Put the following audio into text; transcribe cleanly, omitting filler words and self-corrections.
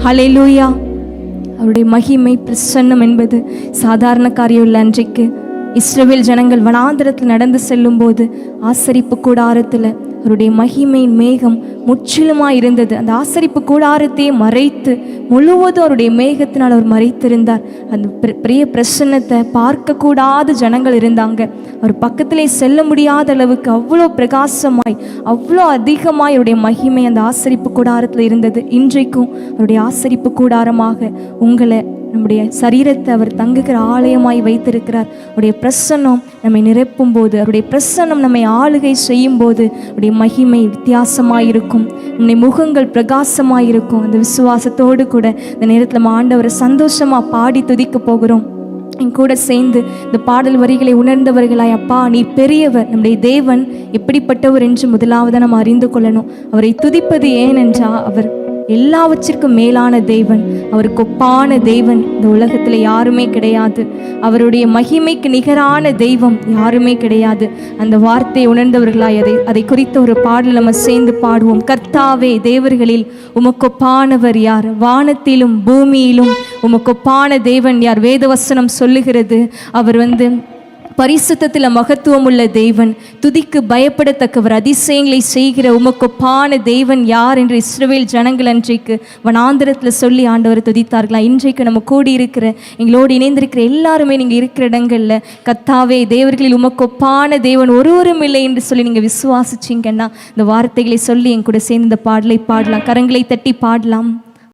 ஹல்லேலூயா. அவருடைய மகிமை பிரசன்னம் என்பது சாதாரண காரியம் இல்லை. அன்றைக்கு இஸ்ரவேல் ஜனங்கள் வனாந்திரத்தில் நடந்து செல்லும் போது ஆசரிப்பு கூடாரத்தில் அவருடைய மகிமையின் மேகம் முற்றிலுமாய் இருந்தது. அந்த ஆசரிப்பு கூடாரத்தையே மறைத்து முழுவதும் அவருடைய மேகத்தினால் அவர் மறைத்திருந்தார். அந்த பெரிய பிரசன்னத்தை பார்க்கக்கூடாத ஜனங்கள் இருந்தாங்க. அவர் பக்கத்திலே செல்ல முடியாத அளவுக்கு அவ்வளோ பிரகாசமாய் அவ்வளோ அதிகமாய் அவருடைய மகிமை அந்த ஆசரிப்பு கூடாரத்தில் இருந்தது. இன்றைக்கும் அவருடைய ஆசரிப்பு கூடாரமாக உங்களை, நம்முடைய சரீரத்தை அவர் தங்குகிற ஆலயமாய் வைத்திருக்கிறார். அவருடைய பிரசன்னம் நம்மை நிரப்பும் போது, அவருடைய பிரசன்னம் நம்மை ஆளுகை செய்யும் போது அவருடைய மகிமை வித்தியாசமாயிருக்கும். நம்முடைய முகங்கள் பிரகாசமாயிருக்கும். அந்த விசுவாசத்தோடு கூட இந்த நேரத்தில் நம்ம ஆண்டவரை சந்தோஷமாக பாடி துதிக்க போகிறோம். என் கூட சேர்ந்து இந்த பாடல் வரிகளை உணர்ந்தவர்களாய், அப்பா நீ பெரியவர், நம்முடைய தேவன் எப்படிப்பட்டவர் என்று முதலாவது நம்ம அறிந்து கொள்ளணும். அவரை துதிப்பது ஏனென்றால் அவர் எல்லாவற்றிற்கும் மேலான தேவன், அவருக்கு ஒப்பான தேவன் இந்த உலகத்தில் யாருமே கிடையாது. அவருடைய மகிமைக்கு நிகரான தெய்வம் யாருமே கிடையாது. அந்த வார்த்தையை உணர்ந்தவர்களாய் அதை குறித்த ஒரு பாடல் நம்ம சேர்ந்து பாடுவோம். கர்த்தாவே, தேவர்களில் உமக்கொப்பானவர் யார்? வானத்திலும் பூமியிலும் உமக்கொப்பான தேவன் யார்? வேதவசனம் சொல்லுகிறது, அவர் பரிசுத்தத்தில் மகத்துவம் உள்ள தேவன், துதிக்கு பயப்படத்தக்கவர், அதிசயங்களை செய்கிற உமக்கொப்பான தேவன் யார் என்று இஸ்ரவேல் ஜனங்கள் அன்றைக்கு வனாந்திரத்தில் சொல்லி ஆண்டவரை துதித்தார்களா? இன்றைக்கு நம்ம கூடியிருக்கிற, எங்களோடு இணைந்திருக்கிற எல்லாருமே நீங்கள் இருக்கிற இடங்களில் கர்த்தாவே, தேவர்களில் உமக்கொப்பான தேவன் ஒருவரும் இல்லை என்று சொல்லி நீங்கள் விசுவாசிச்சிங்கன்னா இந்த வார்த்தைகளை சொல்லி என் கூட சேர்ந்து இந்த பாடலை பாடலாம். கரங்களை தட்டி பாடலாம்.